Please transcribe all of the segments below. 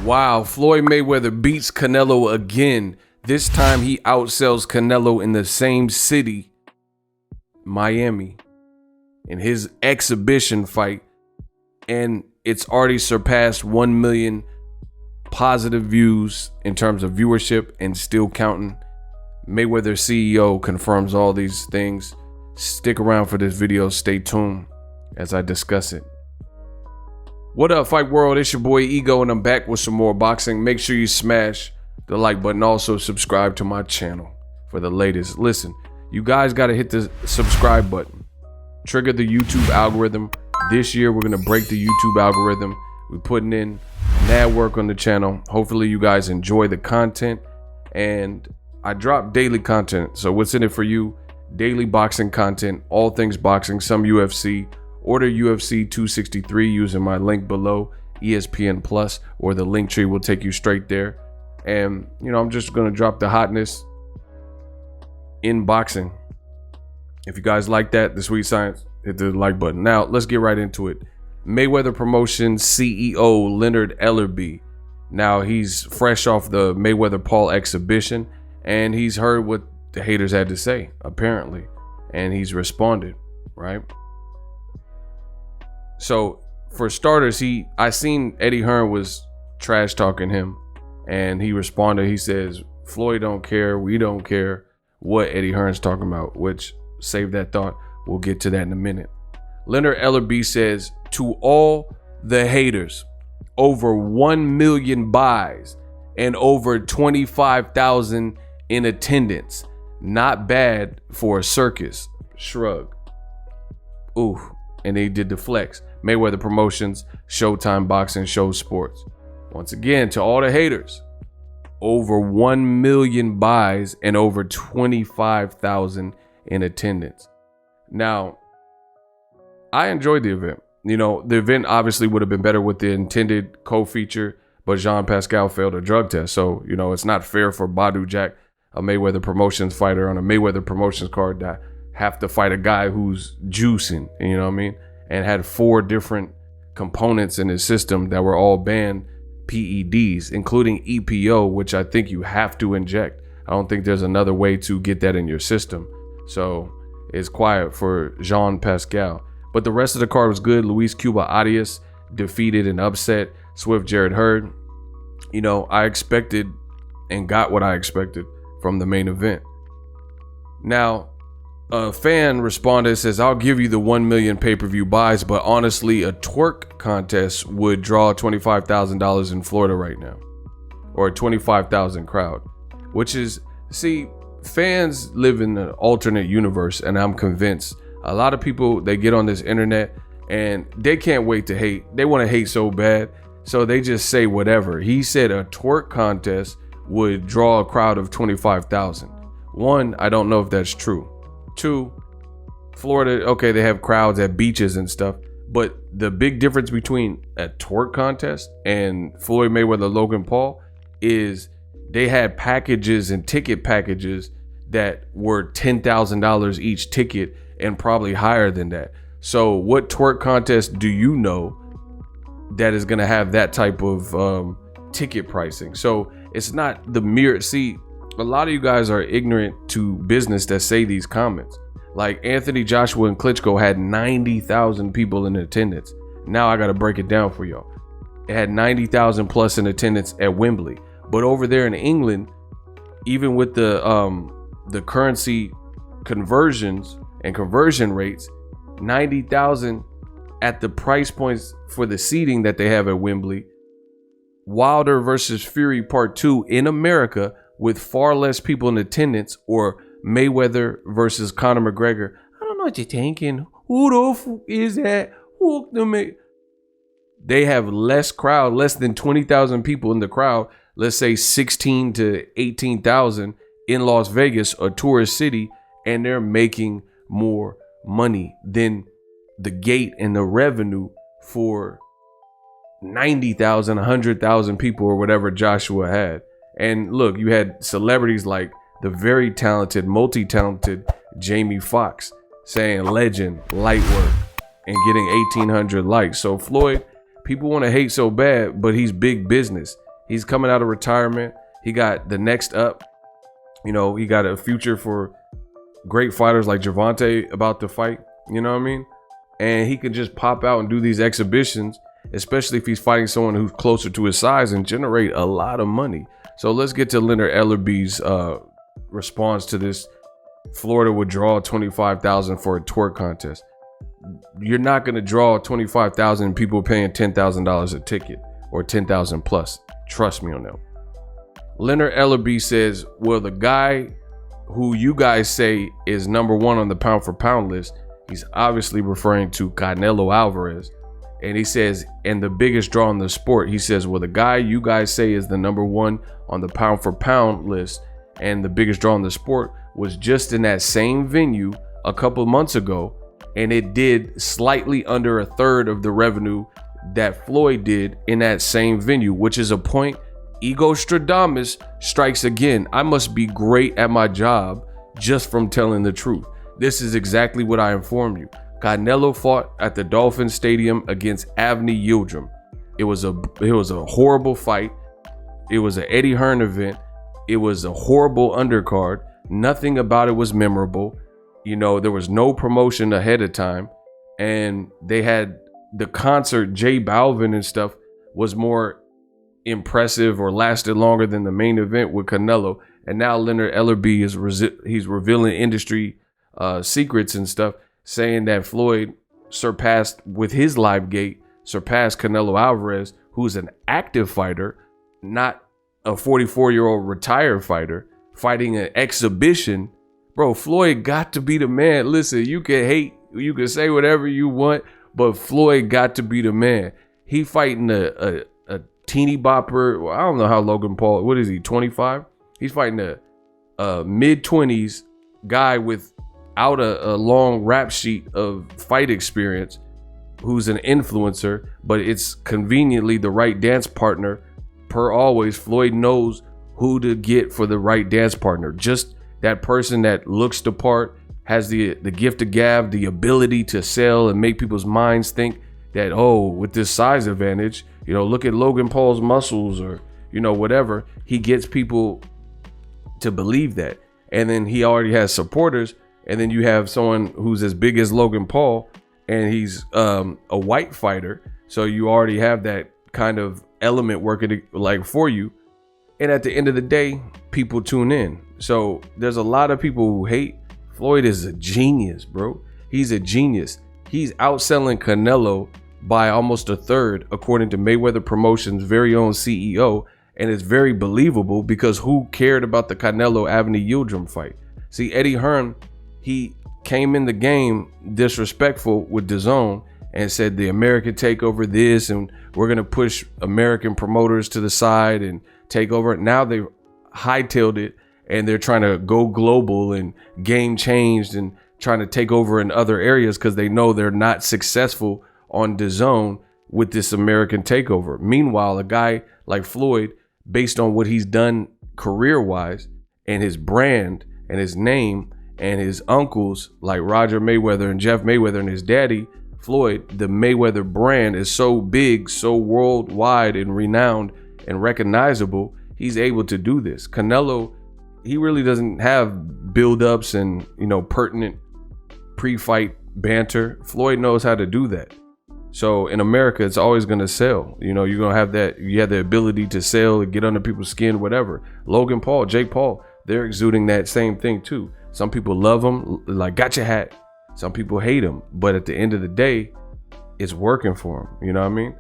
Wow, Floyd Mayweather beats Canelo again. This time he outsells Canelo in the same city, Miami, in his exhibition fight. And it's already surpassed 1 million positive views in terms of viewership and still counting. Mayweather CEO confirms all these things. Stick around for this video. Stay tuned as I discuss it. What up, Fight World? It's your boy Ego, and I'm back with some more boxing. Make sure you smash the like button. Also, subscribe to my channel for the latest. Listen, you guys got to hit the subscribe button. Trigger the YouTube algorithm. This year, we're going to break the YouTube algorithm. We're putting in mad work on the channel. Hopefully, you guys enjoy the content. And I drop daily content. So what's in it for you? Daily boxing content, all things boxing, some UFC. Order UFC 263 using my link below, ESPN Plus, or the link tree will take you straight there. And, you know, I'm just going to drop the hotness in boxing. If you guys like that, the sweet science, hit the like button. Now, let's get right into it. Mayweather Promotions CEO Leonard Ellerbe. Now, he's fresh off the Mayweather Paul exhibition, and he's heard what the haters had to say, apparently. And he's responded, right? So for starters, I seen Eddie Hearn was trash talking him, and he responded. He says, Floyd don't care. We don't care what Eddie Hearn's talking about, which save that thought. We'll get to that in a minute. Leonard Ellerbe says, to all the haters, over 1 million buys and over 25,000 in attendance. Not bad for a circus. Shrug. Ooh. And they did the flex. Mayweather Promotions, Showtime Boxing, Show Sports. Once again, to all the haters, over 1 million buys and over 25,000 in attendance. Now, I enjoyed the event. You know, the event obviously would have been better with the intended co-feature, but Jean Pascal failed a drug test. So, you know, it's not fair for Badu Jack, a Mayweather Promotions fighter on a Mayweather Promotions card, that have to fight a guy who's juicing, you know what I mean? And had 4 different components in his system that were all banned PEDs, including EPO, which I think you have to inject. I don't think there's another way to get that in your system. So it's quiet for Jean Pascal. But the rest of the card was good. Luis Cuba Arias defeated and upset Swift Jared Hurd. You know, I expected and got what I expected from the main event. Now, a fan responded, says, I'll give you the 1 million pay-per-view buys, but honestly, a twerk contest would draw $25,000 in Florida right now, or a 25,000 crowd, which is, see, fans live in an alternate universe, and I'm convinced a lot of people, they get on this internet and they can't wait to hate. They want to hate so bad, so they just say whatever. He said a twerk contest would draw a crowd of 25,000. One, I don't know if that's true. 2, Florida, okay, they have crowds at beaches and stuff, but the big difference between a twerk contest and Floyd Mayweather Logan Paul is they had packages and ticket packages that were $10,000 each ticket and probably higher than that. So what twerk contest do you know that is going to have that type of ticket pricing? So it's not the mere, see, a lot of you guys are ignorant to business that say these comments. Like Anthony Joshua and Klitschko had 90,000 people in attendance. Now I got to break it down for y'all. It had 90,000 plus in attendance at Wembley. But over there in England, even with the currency conversions and conversion rates, 90,000 at the price points for the seating that they have at Wembley. Wilder versus Fury Part 2 in America with far less people in attendance, or Mayweather versus Conor McGregor. I don't know what you're thinking. Who the fuck is that? Who the May? They have less crowd, less than 20,000 people in the crowd. Let's say 16 to 18,000 in Las Vegas, a tourist city, and they're making more money than the gate and the revenue for 90,000, 100,000 people or whatever Joshua had. And look, you had celebrities like the very talented, multi-talented Jamie Foxx saying legend, light work, and getting 1,800 likes. So Floyd, people want to hate so bad, but he's big business. He's coming out of retirement. He got the next up. You know, he got a future for great fighters like Gervonta about to fight. You know what I mean? And he could just pop out and do these exhibitions, especially if he's fighting someone who's closer to his size, and generate a lot of money. So let's get to Leonard Ellerby's response to this. Florida would draw 25,000 for a twerk contest. You're not going to draw 25,000 people paying $10,000 a ticket or 10,000 plus. Trust me on that. Leonard Ellerby says, well, the guy who you guys say is number one on the pound for pound list, he's obviously referring to Canelo Alvarez. And he says, and the biggest draw in the sport, he says, well, the guy you guys say is the number one on the pound for pound list and the biggest draw in the sport was just in that same venue a couple months ago. And it did slightly under a third of the revenue that Floyd did in that same venue, which is a point. Ego Stradamus strikes again. I must be great at my job just from telling the truth. This is exactly what I informed you. Canelo fought at the Dolphin Stadium against Avni Yildirim. It was a horrible fight. It was an Eddie Hearn event. It was a horrible undercard. Nothing about it was memorable. You know, there was no promotion ahead of time. And they had the concert, J Balvin and stuff, was more impressive or lasted longer than the main event with Canelo. And now Leonard Ellerby is he's revealing industry secrets and stuff, saying that Floyd surpassed with his live gate, surpassed Canelo Alvarez, who's an active fighter, not a 44-year-old retired fighter, fighting an exhibition. Bro, Floyd got to be the man. Listen, you can hate, you can say whatever you want, but Floyd got to be the man. He fighting a teeny bopper. Well, I don't know how Logan Paul, what is he, 25? He's fighting a mid-20s guy without a long rap sheet of fight experience, who's an influencer, but it's conveniently the right dance partner. Per always, Floyd knows who to get for the right dance partner. Just that person that looks the part, has the gift of gab, the ability to sell and make people's minds think that, oh, with this size advantage, you know, look at Logan Paul's muscles, or, you know, whatever. He gets people to believe that. And then he already has supporters. And then you have someone who's as big as Logan Paul, and he's a white fighter. So you already have that kind of element working like for you. And at the end of the day, people tune in. So there's a lot of people who hate. Floyd is a genius, bro. He's a genius. He's outselling Canelo by almost a third, according to Mayweather Promotions' very own CEO. And it's very believable, because who cared about the Canelo Avni Yildirim fight? See, Eddie Hearn, he came in the game disrespectful with DAZN and said the American takeover this, and we're going to push American promoters to the side and take over. Now they've hightailed it, and they're trying to go global and game changed and trying to take over in other areas because they know they're not successful on DAZN with this American takeover. Meanwhile, a guy like Floyd, based on what he's done career-wise and his brand and his name and his uncles like Roger Mayweather and Jeff Mayweather and his daddy, Floyd, the Mayweather brand is so big, so worldwide and renowned and recognizable, he's able to do this. Canelo, he really doesn't have build-ups and, you know, pertinent pre-fight banter. Floyd knows how to do that. So in America, it's always going to sell. You know, you're going to have that. You have the ability to sell and get under people's skin, whatever. Logan Paul, Jake Paul, they're exuding that same thing too. Some people love him, like, got your hat. Some people hate him. But at the end of the day, it's working for him. You know what I mean?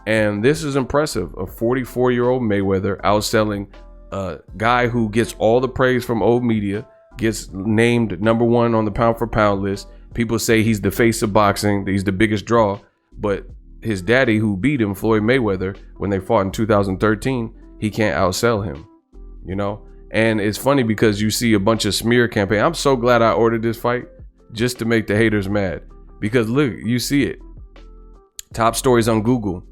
And this is impressive. A 44-year-old Mayweather outselling a guy who gets all the praise from old media, gets named number one on the pound for pound list. People say he's the face of boxing, he's the biggest draw. But his daddy, who beat him, Floyd Mayweather, when they fought in 2013, he can't outsell him, you know? And it's funny because you see a bunch of smear campaign. I'm so glad I ordered this fight just to make the haters mad. Because look, you see it. Top stories on Google.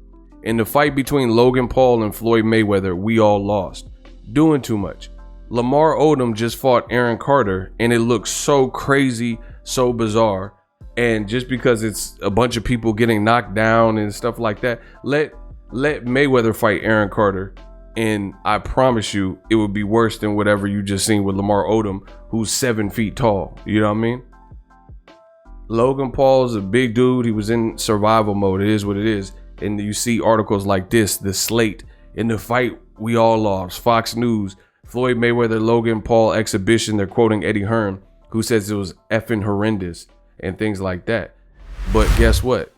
In the fight between Logan Paul and Floyd Mayweather, we all lost. Doing too much. Lamar Odom just fought Aaron Carter, and it looks so crazy, so bizarre. And just because it's a bunch of people getting knocked down and stuff like that, let Mayweather fight Aaron Carter And I promise you, it would be worse than whatever you just seen with Lamar Odom, who's 7 feet tall. You know what I mean? Logan Paul is a big dude. He was in survival mode. It is what it is. And you see articles like this, the slate in the fight we all lost. Fox News, Floyd Mayweather, Logan Paul exhibition. They're quoting Eddie Hearn, who says it was effing horrendous and things like that. But guess what?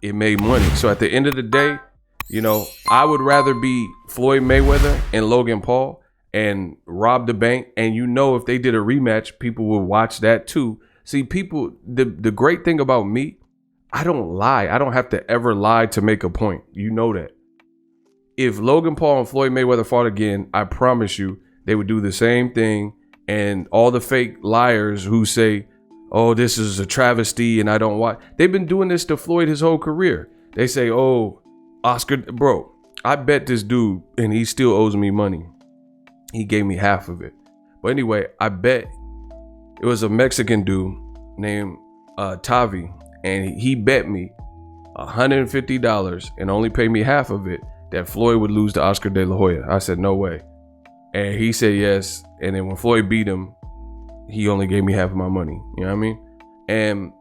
It made money. So at the end of the day, you know, I would rather be Floyd Mayweather and Logan Paul and rob the bank. And you know, if they did a rematch, people would watch that too. See, people, the great thing about me, I don't lie. I don't have to ever lie to make a point. You know that. If Logan Paul and Floyd Mayweather fought again, I promise you they would do the same thing. And all the fake liars who say, oh, this is a travesty and I don't watch. They've been doing this to Floyd his whole career. They say, oh, Oscar, bro, I bet this dude, and he still owes me money. He gave me half of it. But anyway, I bet it was a Mexican dude named Tavi, and he bet me $150 and only paid me half of it that Floyd would lose to Oscar De La Hoya. I said, no way. And he said yes. And then when Floyd beat him, he only gave me half of my money. You know what I mean? And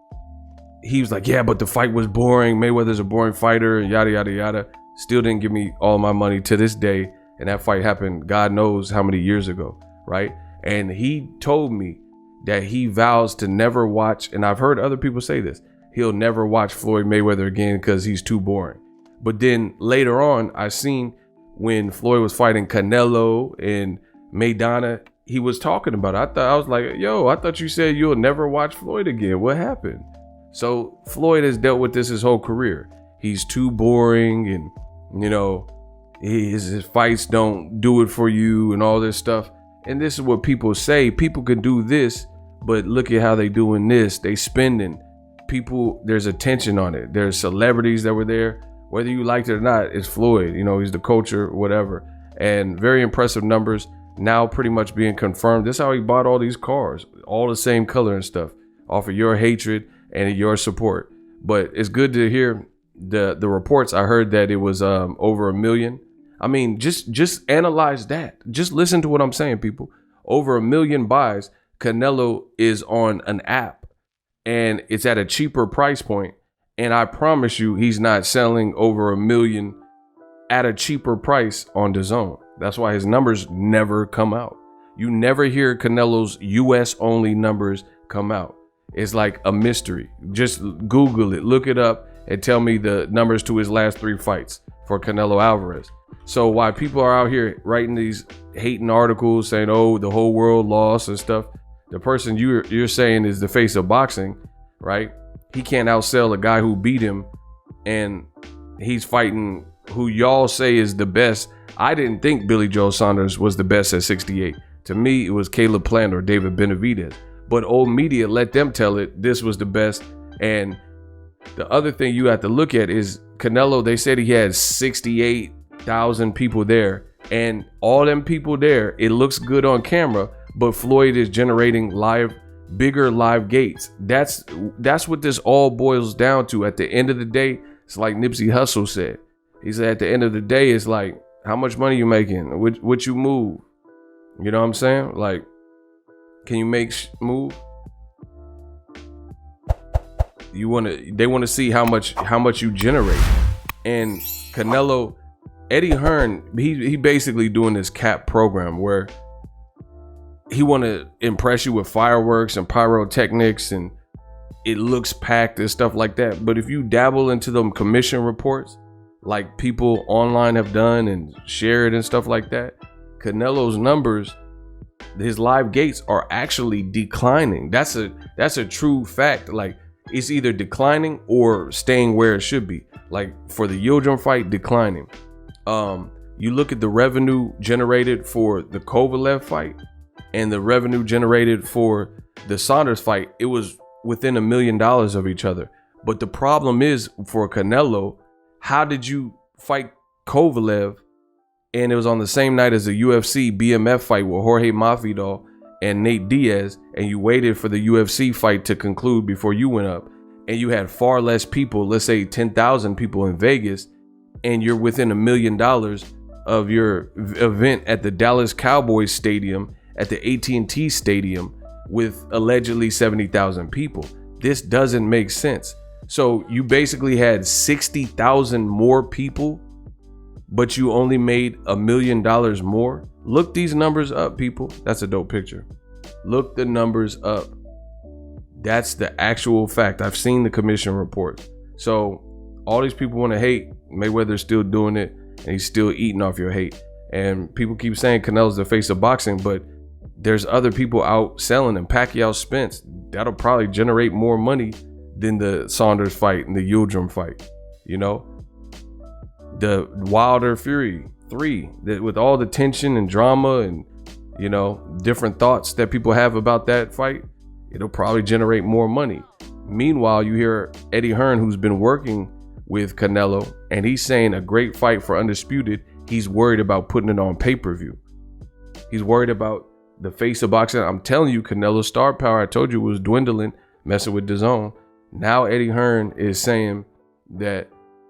he was like, yeah, but the fight was boring. Mayweather's a boring fighter, and yada, yada, yada. Still didn't give me all my money to this day. And that fight happened God knows how many years ago, right? And he told me that he vows to never watch, and I've heard other people say this, he'll never watch Floyd Mayweather again because he's too boring. But then later on, I seen when Floyd was fighting Canelo and Maidana, he was talking about it. I was like, yo, I thought you said you'll never watch Floyd again. What happened? So Floyd has dealt with this his whole career. He's too boring, and you know, his fights don't do it for you and all this stuff. And this is what people say. People can do this, but look at how they doing this. They spending. People, there's attention on it. There's celebrities that were there. Whether you liked it or not, it's Floyd. You know, he's the culture, whatever. And very impressive numbers. Now pretty much being confirmed. This is how he bought all these cars, all the same color and stuff, off of your hatred and your support. But it's good to hear the reports. I heard that it was over 1 million. I mean, just analyze that. Just listen to what I'm saying, people. Over 1 million buys. Canelo is on an app and it's at a cheaper price point. And I promise you, he's not selling over 1 million at a cheaper price on DAZN. That's why his numbers never come out. You never hear Canelo's US only numbers come out. It's like a mystery. Just Google it, look it up, and tell me the numbers to his last 3 fights for Canelo Alvarez. So while people are out here writing these hating articles saying, oh, the whole world lost and stuff, the person you're saying is the face of boxing, right? He can't outsell a guy who beat him, and he's fighting who y'all say is the best. I didn't think Billy Joe Saunders was the best at 68. To me, it was Caleb Plant or David Benavidez. But old media let them tell it this was the best. And the other thing you have to look at is Canelo. They said he had 68,000 people there, and all them people there, it looks good on camera, but Floyd is generating bigger live gates. That's what this all boils down to. At the end of the day, it's like Nipsey Hussle said. He said at the end of the day, it's like, how much money you making? What you move? You know what I'm saying? Like, can you make move? They want to see how much you generate. And Canelo, Eddie Hearn, he basically doing this cap program where he want to impress you with fireworks and pyrotechnics, and it looks packed and stuff like that. But if you dabble into them commission reports, like people online have done and shared and stuff like that, Canelo's numbers, his live gates are actually declining. That's a true fact. Like, it's either declining or staying where it should be. Like for the Yildirim fight, declining. You look at the revenue generated for the Kovalev fight and the revenue generated for the Saunders fight, it was within $1 million of each other. But the problem is for Canelo, how did you fight Kovalev and it was on the same night as the UFC BMF fight with Jorge Masvidal and Nate Diaz, and you waited for the UFC fight to conclude before you went up, and you had far less people, let's say 10,000 people in Vegas, and you're within $1 million of your event at the Dallas Cowboys Stadium, at the AT&T Stadium, with allegedly 70,000 people. This doesn't make sense. So you basically had 60,000 more people, but you only made $1 million more. Look these numbers up, people. That's a dope picture. Look the numbers up. That's the actual fact. I've seen the commission reports. So all these people want to hate. Mayweather's still doing it, and he's still eating off your hate. And people keep saying Canelo's the face of boxing, but there's other people out selling him. Pacquiao Spence, that'll probably generate more money than the Saunders fight and the Yildirim fight. You know, the Wilder Fury 3, that with all the tension and drama and, you know, different thoughts that people have about that fight, it'll probably generate more money. Meanwhile, you hear Eddie Hearn, who's been working with Canelo, and he's saying a great fight for Undisputed. He's worried about putting it on pay-per-view. He's worried about the face of boxing. I'm telling you, Canelo's star power, I told you, was dwindling, messing with DAZN. Now Eddie Hearn is saying that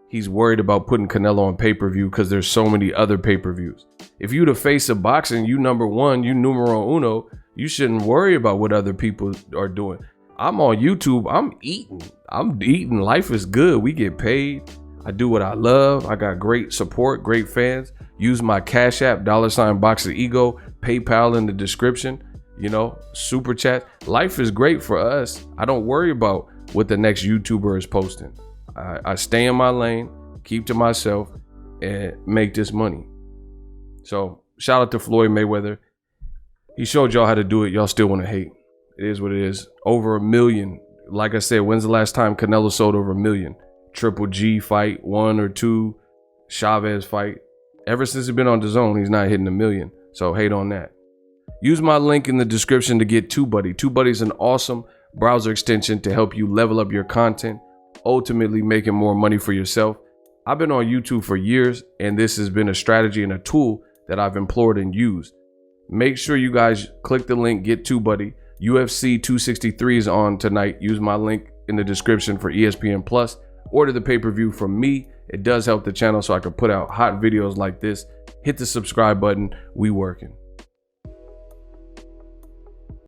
he's worried about putting Canelo on pay-per-view because there's so many other pay-per-views. If you the face of boxing, you number one, you numero uno, you shouldn't worry about what other people are doing. I'm on YouTube. I'm eating. Life is good. We get paid. I do what I love. I got great support, great fans. Use my Cash App, $Boxingego, PayPal in the description. You know, super chat. Life is great for us. I don't worry about what the next YouTuber is posting. I stay in my lane, keep to myself, and make this money. So shout out to Floyd Mayweather. He showed y'all how to do it. Y'all still want to hate. It is what it is. Over 1 million. Like I said, when's the last time Canelo sold over 1 million? Triple G fight, 1 or 2. Chavez fight. Ever since he's been on DAZN, he's not hitting 1 million. So hate on that. Use my link in the description to get TUBEBUDDY. TUBEBUDDY is an awesome browser extension to help you level up your content, ultimately making more money for yourself. I've been on YouTube for years, and this has been a strategy and a tool that I've employed and used. Make sure you guys click the link, get TUBEBUDDY. UFC 263 is on tonight. Use my link in the description for ESPN Plus. Order the pay-per-view from me. It does help the channel so I can put out hot videos like this. Hit the subscribe button. We working.